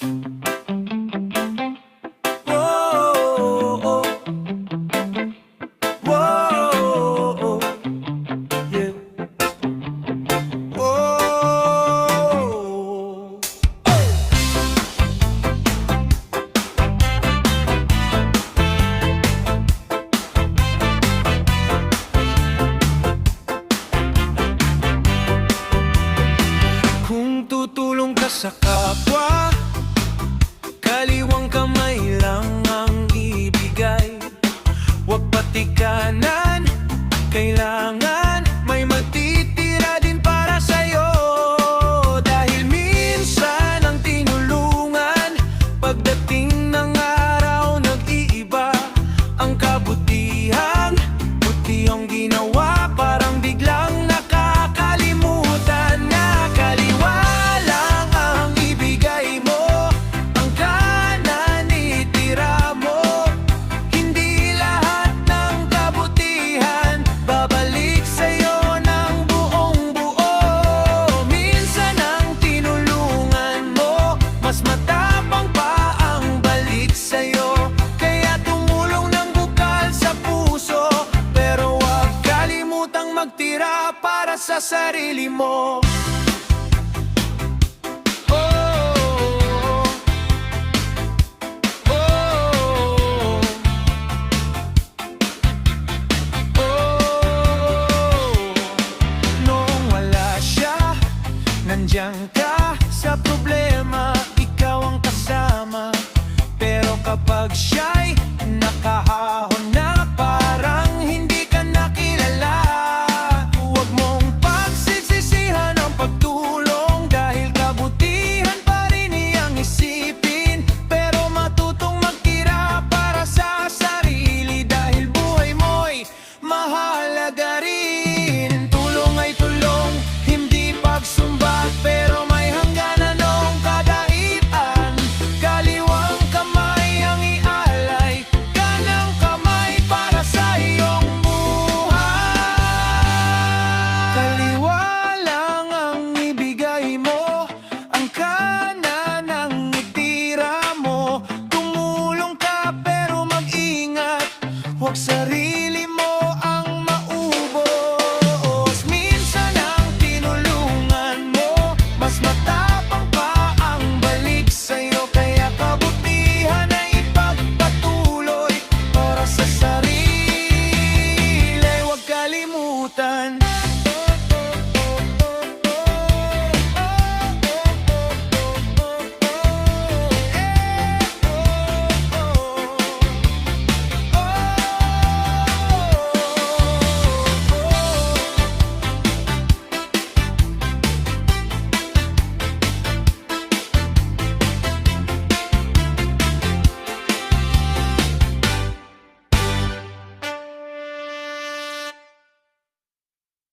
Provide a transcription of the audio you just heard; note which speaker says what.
Speaker 1: Oh, oh, oh, oh, yeah. Oh. Kung tutulong ka sa kapwa, kaliwang kamay lang ang ibigay. Huwag patikanan, kailangan may magtitira din para sa'yo. Dahil minsan ang tinulungan, pagdating ng araw nag-iiba. Ang kabutihang, buti ang ginawa, parang biglang nakakalimutan na kaliwa lang ang ibigay mo. Ang kanan itira mo. Hindi lahat ng kabutihan babalik sa'yo ng buong buo. Minsan ang tinulungan mo, mas matapang pa ang balik sa'yo. Kaya tumulong ng bukal sa puso, pero huwag kalimutang magtira para sa sarili mo. Oh, oh, oh. Noong wala siya, nandiyan ka sa problema, ikaw ang kasama. Pero kapag siya